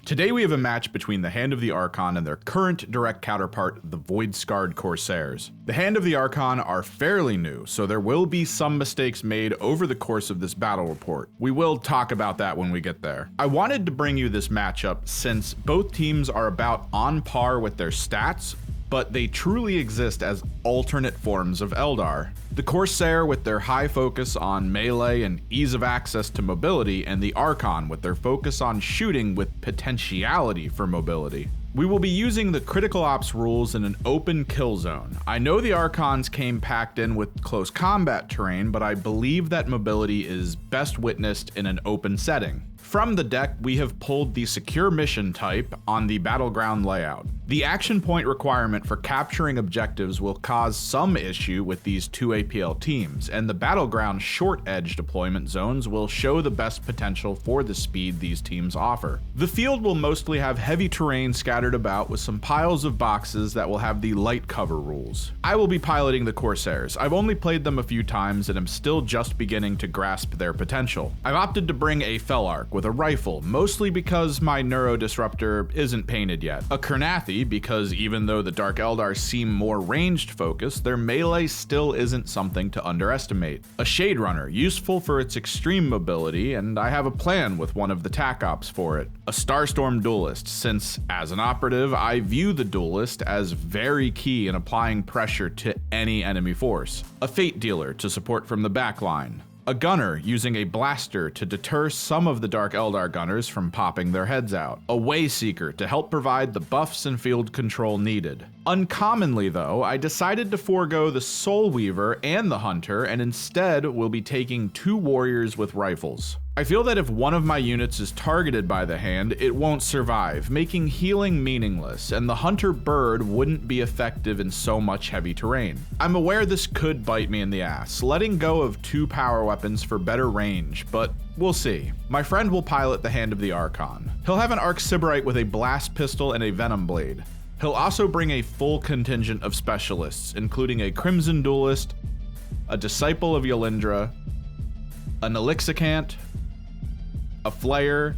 Today we have a match between the Hand of the Archon and their current direct counterpart, the Voidscarred Corsairs. The Hand of the Archon are fairly new, so there will be some mistakes made over the course of this battle report. We will talk about that when we get there. I wanted to bring you this matchup since both teams are about on par with their stats, but they truly exist as alternate forms of Eldar. The Corsair with their high focus on melee and ease of access to mobility, and the Archon with their focus on shooting with potentiality for mobility. We will be using the critical ops rules in an open kill zone. I know the Archons came packed in with close combat terrain, but I believe that mobility is best witnessed in an open setting. From the deck, we have pulled the secure mission type on the battleground layout. The action point requirement for capturing objectives will cause some issue with these two APL teams, and the battleground short edge deployment zones will show the best potential for the speed these teams offer. The field will mostly have heavy terrain scattered about with some piles of boxes that will have the light cover rules. I will be piloting the Corsairs. I've only played them a few times and am still just beginning to grasp their potential. I've opted to bring a Felarch with a rifle, mostly because my Neuro Disruptor isn't painted yet. A Carnathi, because even though the Dark Eldar seem more ranged focused, their melee still isn't something to underestimate. A Shade Runner, useful for its extreme mobility, and I have a plan with one of the TAC ops for it. A Starstorm Duelist, since as an operative, I view the Duelist as very key in applying pressure to any enemy force. A Fate Dealer to support from the backline. A Gunner, using a blaster to deter some of the Dark Eldar gunners from popping their heads out. A Wayseeker to help provide the buffs and field control needed. Uncommonly though, I decided to forego the Soul Weaver and the Hunter and instead will be taking two warriors with rifles. I feel that if one of my units is targeted by the Hand, it won't survive, making healing meaningless, and the Hunter Bird wouldn't be effective in so much heavy terrain. I'm aware this could bite me in the ass, letting go of two power weapons for better range, but we'll see. My friend will pilot the Hand of the Archon. He'll have an Arc Sybarite with a blast pistol and a Venom Blade. He'll also bring a full contingent of specialists, including a Crimson Duelist, a Disciple of Yelindra, an Elixicant, a Flayer.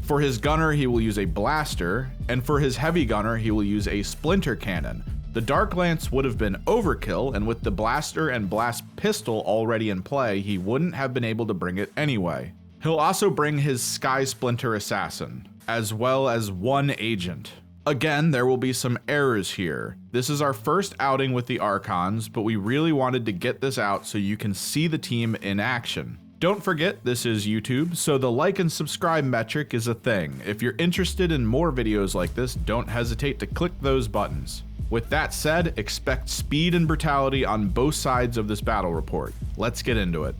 For his gunner, he will use a blaster, and for his heavy gunner, he will use a splinter cannon. The Dark Lance would have been overkill, and with the blaster and blast pistol already in play, he wouldn't have been able to bring it anyway. He'll also bring his Sky Splinter Assassin, as well as one agent. Again, there will be some errors here. This is our first outing with the Archons, but we really wanted to get this out so you can see the team in action. Don't forget, this is YouTube, so the like and subscribe metric is a thing. If you're interested in more videos like this, don't hesitate to click those buttons. With that said, expect speed and brutality on both sides of this battle report. Let's get into it.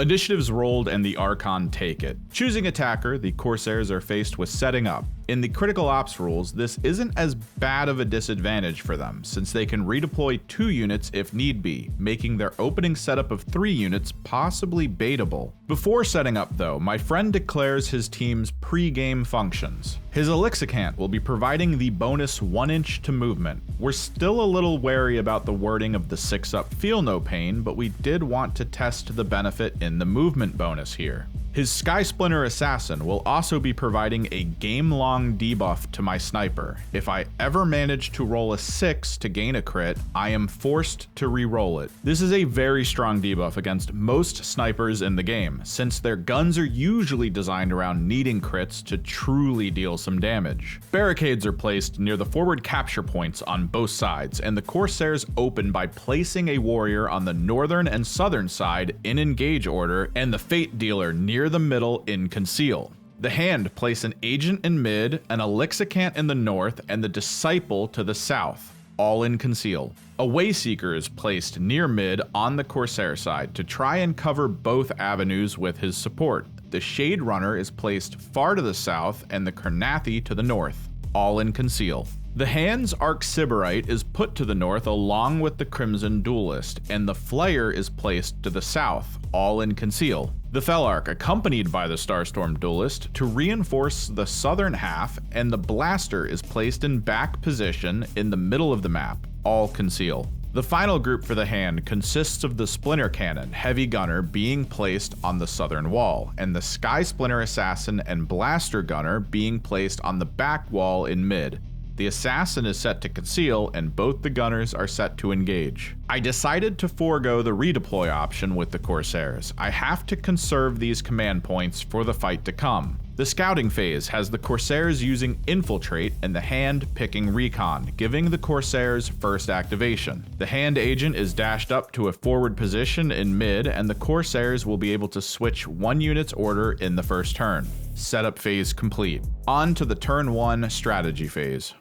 Initiatives rolled and the Archon take it. Choosing attacker, the Corsairs are faced with setting up. In the critical ops rules, this isn't as bad of a disadvantage for them, since they can redeploy 2 units if need be, making their opening setup of 3 units possibly baitable. Before setting up though, my friend declares his team's pre-game functions. His Elixicant will be providing the bonus 1 inch to movement. We're still a little wary about the wording of the 6-up Feel No Pain, but we did want to test the benefit in the movement bonus here. His Sky Splinter Assassin will also be providing a game-long debuff to my sniper. If I ever manage to roll a 6 to gain a crit, I am forced to re-roll it. This is a very strong debuff against most snipers in the game, since their guns are usually designed around needing crits to truly deal some damage. Barricades are placed near the forward capture points on both sides, and the Corsairs open by placing a warrior on the northern and southern side in engage order, and the Fate Dealer near the middle in conceal. The Hand place an agent in mid, an Elixicant in the north, and the Disciple to the south, all in conceal. A Wayseeker is placed near mid on the Corsair side to try and cover both avenues with his support. The Shade Runner is placed far to the south and the Carnathi to the north, all in conceal. The Hand's Arc Sybarite is put to the north along with the Crimson Duelist, and the Flayer is placed to the south, all in conceal. The Felarch, accompanied by the Starstorm Duelist, to reinforce the southern half, and the Blaster is placed in back position in the middle of the map, all conceal. The final group for the hand consists of the Splinter Cannon, Heavy Gunner being placed on the southern wall, and the Sky Splinter Assassin and Blaster Gunner being placed on the back wall in mid. The Assassin is set to conceal, and both the gunners are set to engage. I decided to forego the redeploy option with the Corsairs. I have to conserve these command points for the fight to come. The scouting phase has the Corsairs using Infiltrate and the hand picking Recon, giving the Corsairs first activation. The hand agent is dashed up to a forward position in mid, and the Corsairs will be able to switch one unit's order in the first turn. Setup phase complete. On to the turn 1 strategy phase.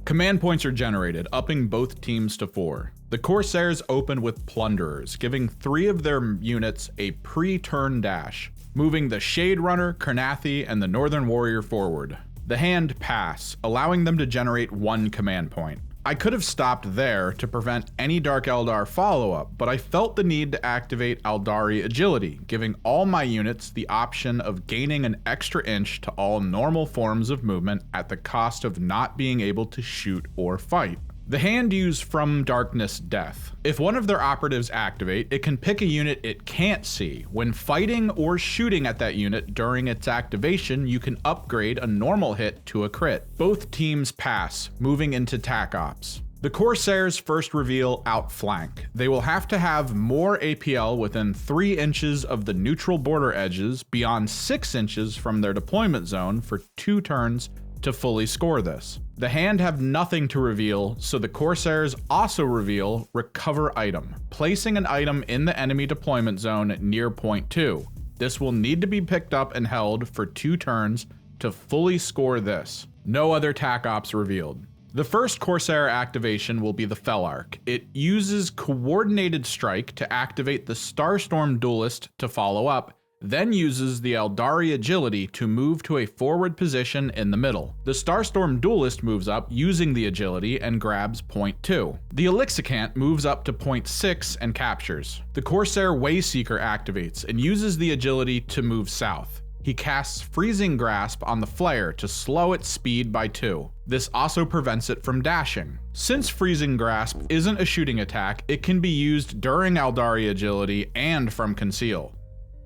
Command points are generated, upping both teams to 4. The Corsairs open with Plunderers, giving 3 of their units a pre-turn dash, moving the Shade Runner, Carnathi, and the Northern Warrior forward. The hand pass, allowing them to generate 1 command point. I could have stopped there to prevent any Dark Eldar follow-up, but I felt the need to activate Eldari Agility, giving all my units the option of gaining an extra inch to all normal forms of movement at the cost of not being able to shoot or fight. The hand use From Darkness Death. If one of their operatives activate, it can pick a unit it can't see. When fighting or shooting at that unit during its activation, you can upgrade a normal hit to a crit. Both teams pass, moving into TAC Ops. The Corsairs first reveal Outflank. They will have to have more APL within 3 inches of the neutral border edges, beyond 6 inches from their deployment zone for 2 turns to fully score this. The hand have nothing to reveal, so the Corsairs also reveal Recover Item, placing an item in the enemy deployment zone near point 2. This will need to be picked up and held for 2 turns to fully score this. No other TAC Ops revealed. The first Corsair activation will be the Felarch. It uses Coordinated Strike to activate the Starstorm Duelist to follow up, then uses the Eldari Agility to move to a forward position in the middle. The Starstorm Duelist moves up using the Agility and grabs point 2. The Elixicant moves up to point 6 and captures. The Corsair Wayseeker activates and uses the Agility to move south. He casts Freezing Grasp on the Flare to slow its speed by 2. This also prevents it from dashing. Since Freezing Grasp isn't a shooting attack, it can be used during Eldari Agility and from Conceal.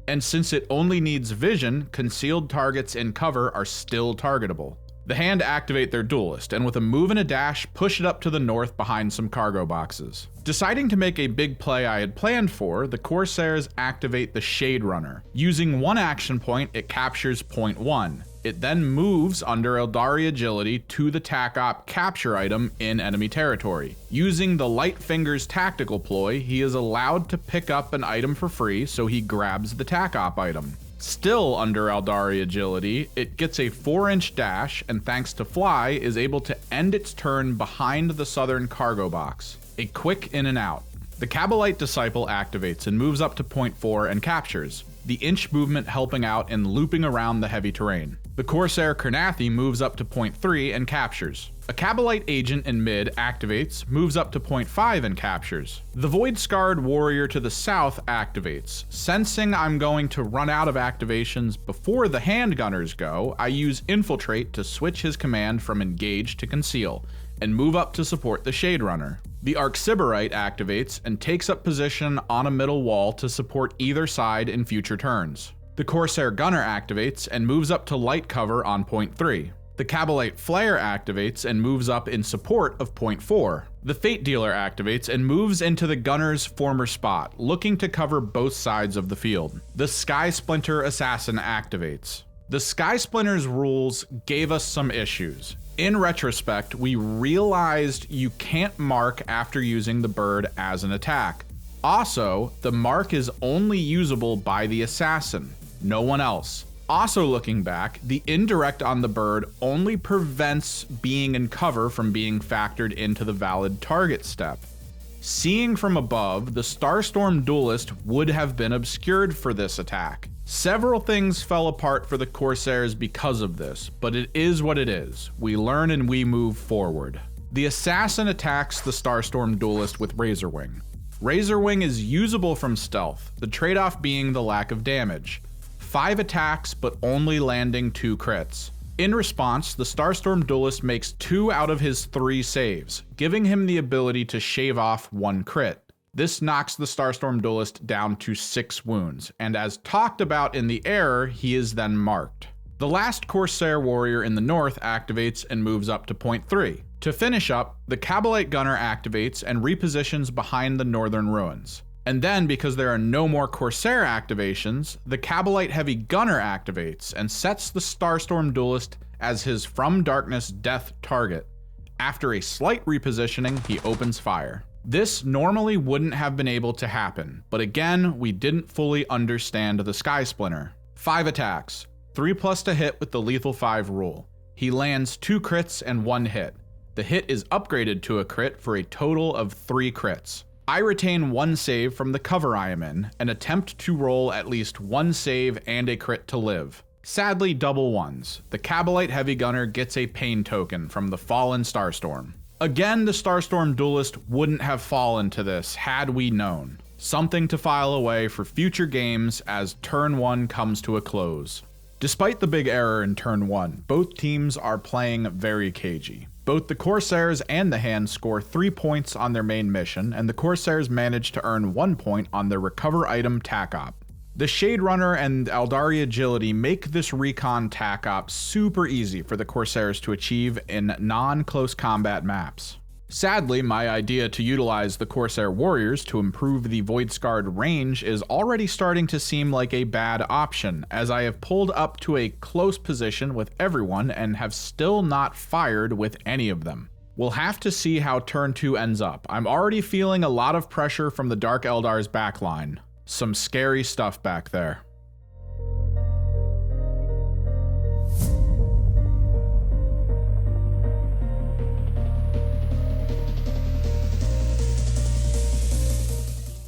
And since it only needs vision, concealed targets in cover are still targetable. The hand activate their Duelist, and with a move and a dash, push it up to the north behind some cargo boxes. Deciding to make a big play I had planned for, the Corsairs activate the Shade Runner. Using 1 action point, it captures point 1. It then moves under Eldari Agility to the TAC Op capture item in enemy territory. Using the Light Fingers tactical ploy, he is allowed to pick up an item for free, so he grabs the TAC Op item. Still under Eldari Agility, it gets a 4-inch dash, and thanks to Fly, is able to end its turn behind the southern cargo box. A quick in and out. The Kabbalite Disciple activates and moves up to point 4 and captures, the inch movement helping out in looping around the heavy terrain. The Corsair Carnathi moves up to point 3 and captures. A Kabbalite agent in mid activates, moves up to point 5 and captures. The Voidscarred Warrior to the south activates. Sensing I'm going to run out of activations before the handgunners go, I use Infiltrate to switch his command from Engage to Conceal, and move up to support the Shade Runner. The Arcsiberite activates and takes up position on a middle wall to support either side in future turns. The Corsair Gunner activates and moves up to light cover on point 3. The Kabbalite Flare activates and moves up in support of point 4. The Fate Dealer activates and moves into the gunner's former spot, looking to cover both sides of the field. The Sky Splinter Assassin activates. The Sky Splinter's rules gave us some issues. In retrospect, we realized you can't mark after using the bird as an attack. Also, the mark is only usable by the assassin, no one else. Also looking back, the indirect on the bird only prevents being in cover from being factored into the valid target step. Seeing from above, the Starstorm Duelist would have been obscured for this attack. Several things fell apart for the Corsairs because of this, but it is what it is. We learn and we move forward. The assassin attacks the Starstorm Duelist with Razorwing. Razorwing is usable from stealth, the trade-off being the lack of damage. 5 attacks, but only landing 2 crits. In response, the Starstorm Duelist makes 2 out of his 3 saves, giving him the ability to shave off 1 crit. This knocks the Starstorm Duelist down to 6 wounds, and as talked about in the error, he is then marked. The last Corsair warrior in the north activates and moves up to point 3. To finish up, the Cabalite Gunner activates and repositions behind the northern ruins. And then, because there are no more Corsair activations, the Cabalite Heavy Gunner activates and sets the Starstorm Duelist as his From Darkness death target. After a slight repositioning, he opens fire. This normally wouldn't have been able to happen, but again, we didn't fully understand the Sky Splinter. 5 attacks, 3+ to hit with the lethal 5 rule. He lands 2 crits and 1 hit. The hit is upgraded to a crit for a total of 3 crits. I retain 1 save from the cover I am in, and attempt to roll at least 1 save and a crit to live. Sadly, double ones. The Cabalite Heavy Gunner gets a pain token from the fallen Starstorm. Again, the Starstorm Duelist wouldn't have fallen to this had we known. Something to file away for future games as turn 1 comes to a close. Despite the big error in turn 1, both teams are playing very cagey. Both the Corsairs and the Hand score 3 points on their main mission, and the Corsairs manage to earn 1 point on their Recover Item Tac Op. The Shade Runner and Eldari Agility make this recon tac op super easy for the Corsairs to achieve in non-close combat maps. Sadly, my idea to utilize the Corsair Warriors to improve the Voidscarred range is already starting to seem like a bad option, as I have pulled up to a close position with everyone and have still not fired with any of them. We'll have to see how turn 2 ends up. I'm already feeling a lot of pressure from the Dark Eldar's backline. Some scary stuff back there.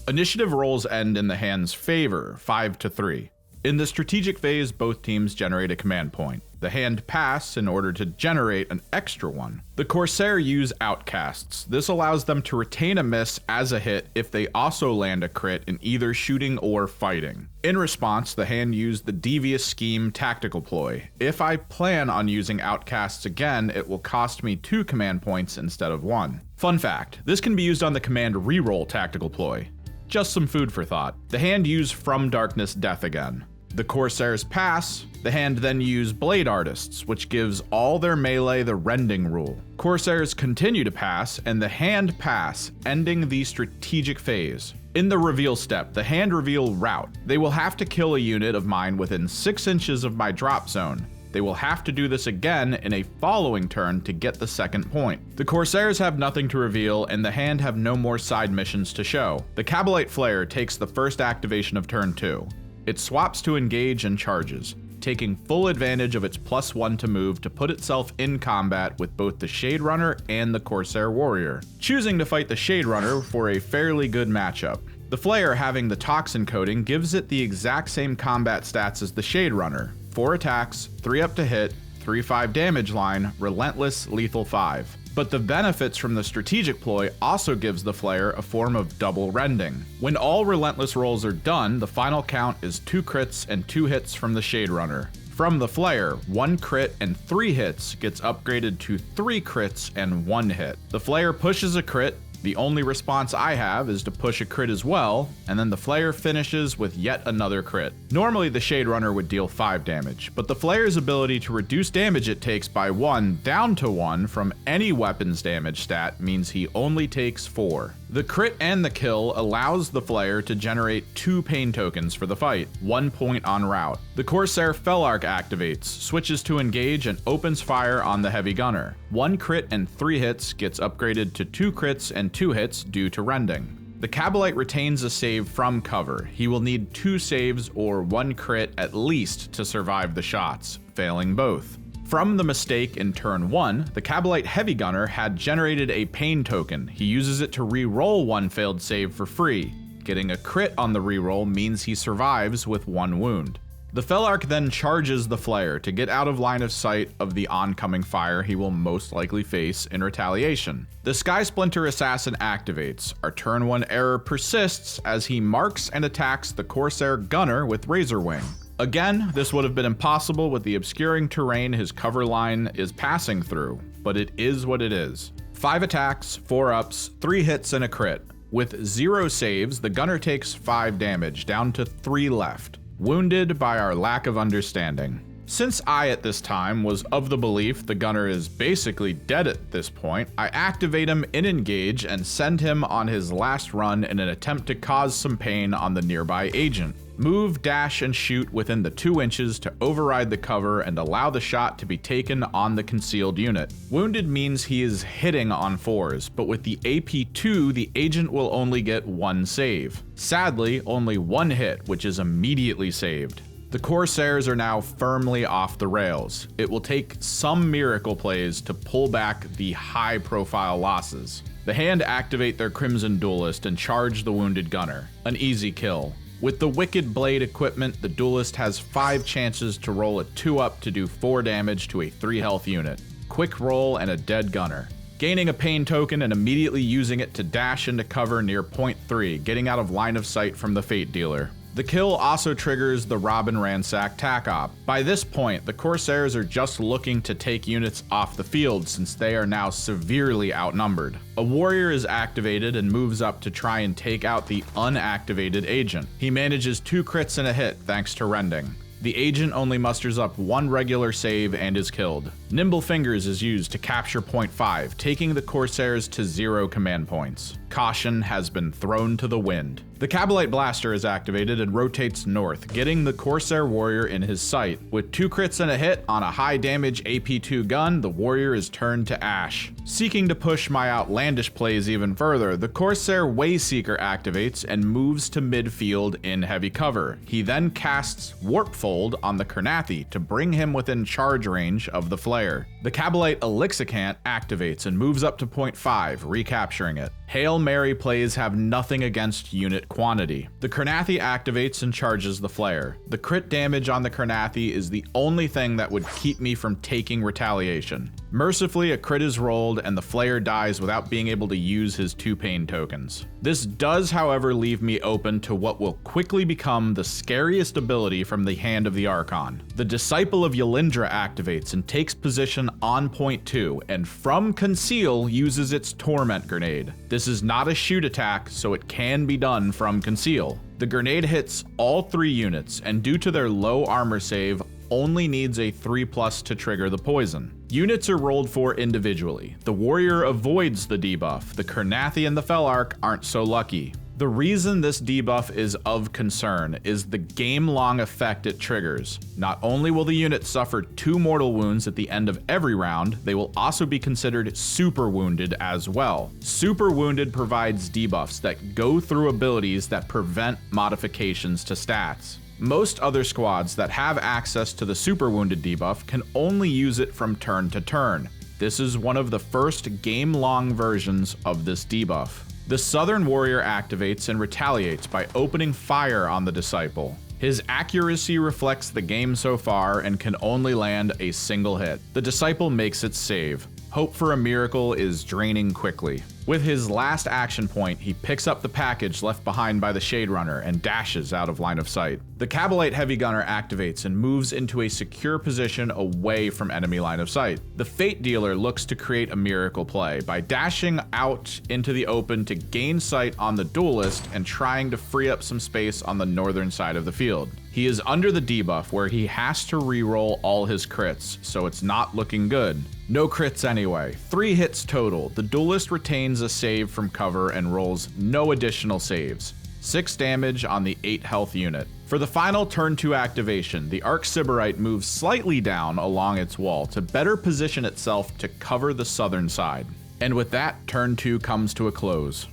Initiative rolls end in the Hand's favor, 5-3. In the strategic phase, both teams generate a command point. The Hand pass in order to generate an extra one. The Corsair use Outcasts. This allows them to retain a miss as a hit if they also land a crit in either shooting or fighting. In response, the Hand used the Devious Scheme tactical ploy. If I plan on using Outcasts again, it will cost me 2 command points instead of 1. Fun fact, this can be used on the command reroll tactical ploy. Just some food for thought. The Hand use From Darkness Death again. The Corsairs pass, the Hand then use Blade Artists, which gives all their melee the Rending rule. Corsairs continue to pass, and the Hand pass, ending the strategic phase. In the reveal step, the Hand reveal route. They will have to kill a unit of mine within 6 inches of my drop zone. They will have to do this again in a following turn to get the second point. The Corsairs have nothing to reveal, and the Hand have no more side missions to show. The Cabalite Flare takes the first activation of turn 2. It swaps to engage and charges, taking full advantage of its +1 to move to put itself in combat with both the Shade Runner and the Corsair Warrior, choosing to fight the Shade Runner for a fairly good matchup. The Flare having the Toxin coating gives it the exact same combat stats as the Shade Runner: 4 attacks, 3 up to hit, 3/5 damage line, relentless, lethal 5. But the benefits from the strategic ploy also gives the Flare a form of double rending. When all relentless rolls are done, the final count is 2 crits and 2 hits from the Shade Runner. From the Flare, 1 crit and 3 hits gets upgraded to 3 crits and 1 hit. The Flare pushes a crit. The only response I have is to push a crit as well, and then the Flare finishes with yet another crit. Normally the Shade Runner would deal 5 damage, but the Flare's ability to reduce damage it takes by 1 down to 1 from any weapon's damage stat means he only takes 4. The crit and the kill allows the Flare to generate 2 pain tokens for the fight, 1 point on route. The Corsair Felarch activates, switches to engage, and opens fire on the Heavy Gunner. 1 crit and 3 hits gets upgraded to 2 crits and 2 hits due to rending. The Cabalite retains a save from cover. He will need 2 saves or 1 crit at least to survive the shots, failing both. From the mistake in turn 1, the Cabalite Heavy Gunner had generated a pain token. He uses it to re-roll 1 failed save for free. Getting a crit on the reroll means he survives with 1 wound. The Felarch then charges the Flare to get out of line of sight of the oncoming fire he will most likely face in retaliation. The Sky Splinter Assassin activates. Our turn 1 error persists as he marks and attacks the Corsair Gunner with Razor Wing. Again, this would have been impossible with the obscuring terrain his cover line is passing through, but it is what it is. 5 attacks, 4 ups, 3 hits, and a crit. With 0 saves, the Gunner takes 5 damage, down to 3 left. Wounded by our lack of understanding. Since I at this time was of the belief the Gunner is basically dead at this point, I activate him in engage and send him on his last run in an attempt to cause some pain on the nearby agent. Move, dash, and shoot within the 2 inches to override the cover and allow the shot to be taken on the concealed unit. Wounded means he is hitting on 4s, but with the AP2, the agent will only get 1 save. Sadly, only 1 hit, which is immediately saved. The Corsairs are now firmly off the rails. It will take some miracle plays to pull back the high-profile losses. The Hand activate their Crimson Duelist and charge the wounded Gunner. An easy kill. With the Wicked Blade equipment, the Duelist has 5 chances to roll a 2-up to do 4 damage to a 3 health unit. Quick roll and a dead Gunner. Gaining a pain token and immediately using it to dash into cover near point 3, getting out of line of sight from the Fate Dealer. The kill also triggers the Robin Ransack Tac Op. By this point, the Corsairs are just looking to take units off the field since they are now severely outnumbered. A warrior is activated and moves up to try and take out the unactivated agent. He manages 2 crits and a hit thanks to rending. The agent only musters up 1 regular save and is killed. Nimble Fingers is used to capture point 5, taking the Corsairs to 0 command points. Caution has been thrown to the wind. The Cabalite Blaster is activated and rotates north, getting the Corsair Warrior in his sight. With 2 crits and a hit on a high damage AP2 gun, the Warrior is turned to ash. Seeking to push my outlandish plays even further, the Corsair Wayseeker activates and moves to midfield in heavy cover. He then casts Warpfold on the Carnathi to bring him within charge range of the Flare. The Cabalite Elixicant activates and moves up to point 5, recapturing it. Hail Mary plays have nothing against unit quantity. The Carnathi activates and charges the Flare. The crit damage on the Carnathi is the only thing that would keep me from taking retaliation. Mercifully, a crit is rolled and the Flare dies without being able to use his 2 pain tokens. This does, however, leave me open to what will quickly become the scariest ability from the Hand of the Archon. The Disciple of Yelindra activates and takes position on point 2, and from conceal uses its Torment Grenade. This is not a shoot attack, so it can be done from conceal. The grenade hits all 3 units, and due to their low armor save, only needs a 3+ to trigger the poison. Units are rolled for individually. The Warrior avoids the debuff. The Carnathi and the Felarch aren't so lucky. The reason this debuff is of concern is the game-long effect it triggers. Not only will the unit suffer 2 mortal wounds at the end of every round, they will also be considered super wounded as well. Super wounded provides debuffs that go through abilities that prevent modifications to stats. Most other squads that have access to the super wounded debuff can only use it from turn to turn. This is one of the first game-long versions of this debuff. The Southern Warrior activates and retaliates by opening fire on the Disciple. His accuracy reflects the game so far and can only land a single hit. The Disciple makes its save. Hope for a miracle is draining quickly. With his last action point, he picks up the package left behind by the Shade Runner and dashes out of line of sight. The Cabalite Heavy Gunner activates and moves into a secure position away from enemy line of sight. The Fate Dealer looks to create a miracle play by dashing out into the open to gain sight on the Duelist and trying to free up some space on the northern side of the field. He is under the debuff where he has to reroll all his crits, so it's not looking good. No crits anyway. 3 hits total. The Duelist retains a save from cover and rolls no additional saves. 6 damage on the 8 health unit. For the final turn 2 activation, the Arc Sybarite moves slightly down along its wall to better position itself to cover the southern side. And with that, turn 2 comes to a close.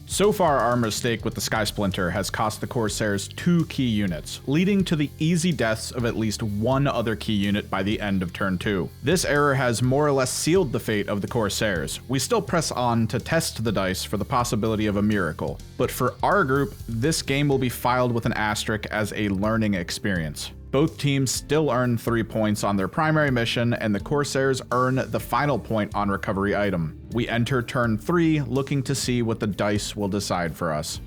So far, our mistake with the Sky Splinter has cost the Corsairs 2 key units, leading to the easy deaths of at least 1 other key unit by the end of turn 2. This error has more or less sealed the fate of the Corsairs. We still press on to test the dice for the possibility of a miracle, but for our group, this game will be filed with an asterisk as a learning experience. Both teams still earn 3 points on their primary mission, and the Corsairs earn the final point on recovery item. We enter turn 3 looking to see what the dice will decide for us.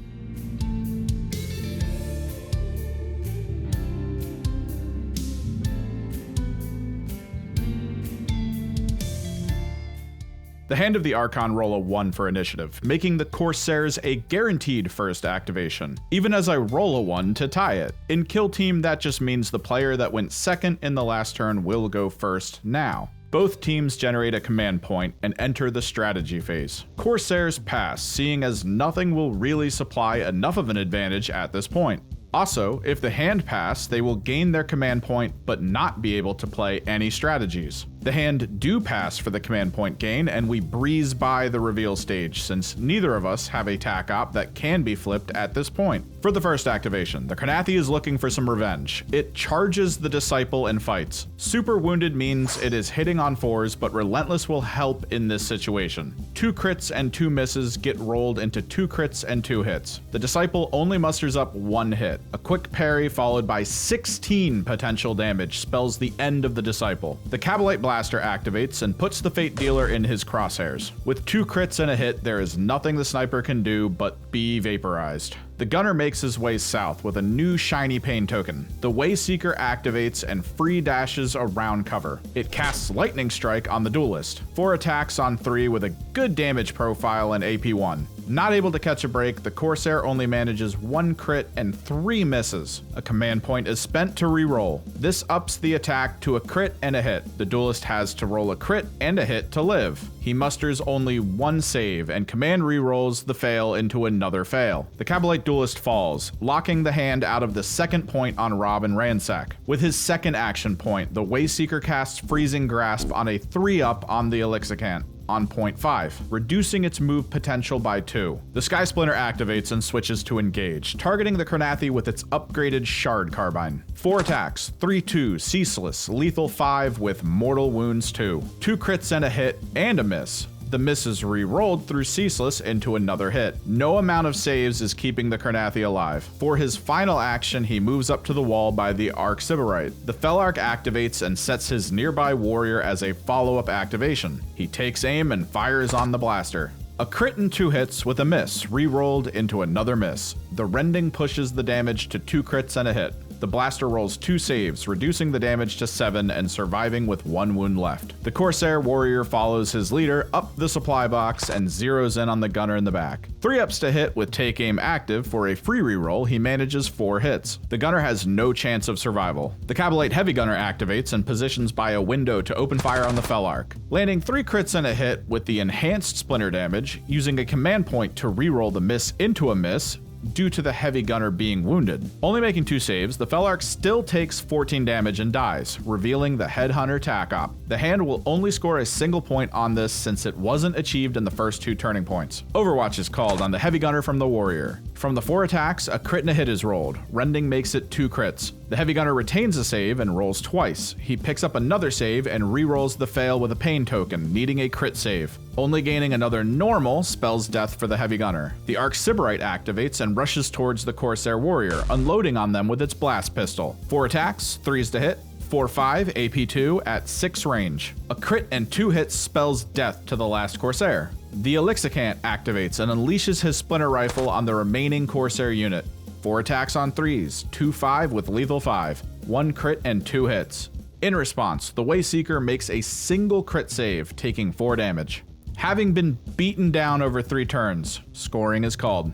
The Hand of the Archon roll a 1 for initiative, making the Corsairs a guaranteed first activation, even as I roll a 1 to tie it. In Kill Team, that just means the player that went second in the last turn will go first now. Both teams generate a command point and enter the strategy phase. Corsairs pass, seeing as nothing will really supply enough of an advantage at this point. Also, if the hand pass, they will gain their command point but not be able to play any strategies. The hand do pass for the command point gain, and we breeze by the reveal stage since neither of us have a tac op that can be flipped at this point. For the first activation, the Carnathi is looking for some revenge. It charges the Disciple and fights. Super Wounded means it is hitting on 4s, but Relentless will help in this situation. 2 crits and 2 misses get rolled into 2 crits and 2 hits. The Disciple only musters up 1 hit. A quick parry followed by 16 potential damage spells the end of the Disciple. The Cabalite Blaster activates and puts the Fate Dealer in his crosshairs. With 2 crits and a hit, there is nothing the sniper can do but be vaporized. The Gunner makes his way south with a new shiny pain token. The Wayseeker activates and free dashes around cover. It casts Lightning Strike on the Duelist. 4 attacks on 3 with a good damage profile and AP 1. Not able to catch a break, the Corsair only manages 1 crit and 3 misses. A command point is spent to reroll. This ups the attack to a crit and a hit. The Duelist has to roll a crit and a hit to live. He musters only 1 save and command rerolls the fail into another fail. The Cabalite Duelist falls, locking the hand out of the second point on Rob and Ransack. With his second action point, the Wayseeker casts Freezing Grasp on a 3-up on the Elixicant on point 5, reducing its move potential by 2. The Sky Splinter activates and switches to engage, targeting the Carnathi with its upgraded Shard Carbine. 4 attacks, 3-2, ceaseless, lethal 5 with mortal wounds 2. 2 crits and a hit and a miss. The miss is re-rolled through Ceaseless into another hit. No amount of saves is keeping the Carnathi alive. For his final action, he moves up to the wall by the Arc Sybarite. The Felarch activates and sets his nearby warrior as a follow-up activation. He takes aim and fires on the blaster. A crit and 2 hits with a miss, re-rolled into another miss. The Rending pushes the damage to 2 crits and a hit. The blaster rolls 2 saves, reducing the damage to 7 and surviving with 1 wound left. The Corsair warrior follows his leader up the supply box and zeroes in on the Gunner in the back. 3 ups to hit with Take Aim active. For a free reroll, he manages 4 hits. The Gunner has no chance of survival. The Cabalite Heavy Gunner activates and positions by a window to open fire on the Felarch, landing 3 crits and a hit with the enhanced splinter damage, using a command point to reroll the miss into a miss, due to the Heavy Gunner being wounded. Only making 2 saves, the Felarch still takes 14 damage and dies, revealing the Headhunter tac op. The hand will only score a single point on this since it wasn't achieved in the first 2 turning points. Overwatch is called on the Heavy Gunner from the Warrior. From the 4 attacks, a crit and a hit is rolled. Rending makes it 2 crits. The Heavy Gunner retains a save and rolls twice. He picks up another save and re-rolls the fail with a pain token, needing a crit save. Only gaining another normal spells death for the Heavy Gunner. The Arc Sybarite activates and rushes towards the Corsair warrior, unloading on them with its blast pistol. 4 attacks, 3s to hit, 4-5, AP2 at 6 range. A crit and 2 hits spells death to the last Corsair. The Elixicant activates and unleashes his Splinter Rifle on the remaining Corsair unit. 4 attacks on 3s, 2-5 with lethal 5, 1 crit and 2 hits. In response, the Wayseeker makes a single crit save, taking 4 damage. Having been beaten down over 3 turns, scoring is called.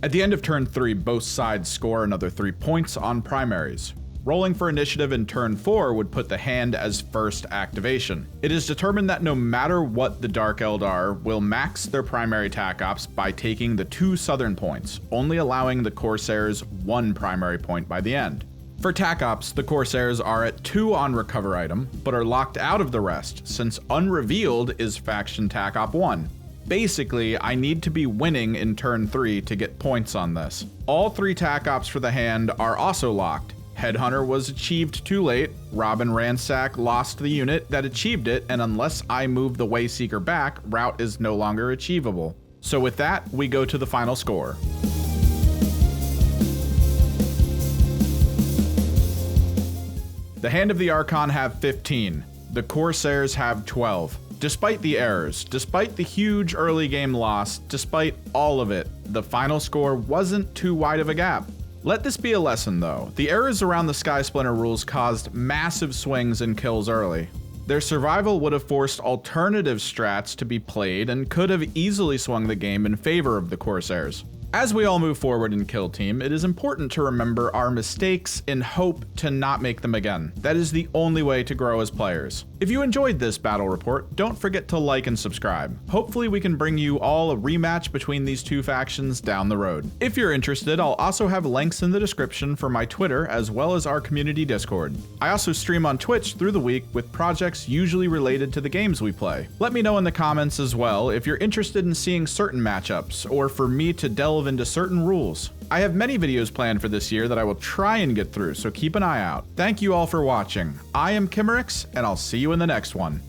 At the end of turn 3, both sides score another 3 points on primaries. Rolling for initiative in turn 4 would put the hand as first activation. It is determined that no matter what the Dark Eldar will max their primary tac ops by taking the 2 southern points, only allowing the Corsairs 1 primary point by the end. For tac ops, the Corsairs are at 2 on recover item, but are locked out of the rest since unrevealed is faction tac op 1. Basically, I need to be winning in turn 3 to get points on this. All 3 tac ops for the hand are also locked. Headhunter was achieved too late, Rob and Ransack lost the unit that achieved it, and unless I move the Wayseeker back, route is no longer achievable. So with that, we go to the final score. The Hand of the Archon have 15. The Corsairs have 12. Despite the errors, despite the huge early game loss, despite all of it, the final score wasn't too wide of a gap. Let this be a lesson though. The errors around the Sky Splinter rules caused massive swings in kills early. Their survival would have forced alternative strats to be played and could have easily swung the game in favor of the Corsairs. As we all move forward in Kill Team, it is important to remember our mistakes and hope to not make them again. That is the only way to grow as players. If you enjoyed this battle report, don't forget to like and subscribe. Hopefully we can bring you all a rematch between these two factions down the road. If you're interested, I'll also have links in the description for my Twitter as well as our community Discord. I also stream on Twitch through the week with projects usually related to the games we play. Let me know in the comments as well if you're interested in seeing certain matchups or for me to delve into certain rules. I have many videos planned for this year that I will try and get through, so keep an eye out. Thank you all for watching. I am Kimmerix, and I'll see you in the next one.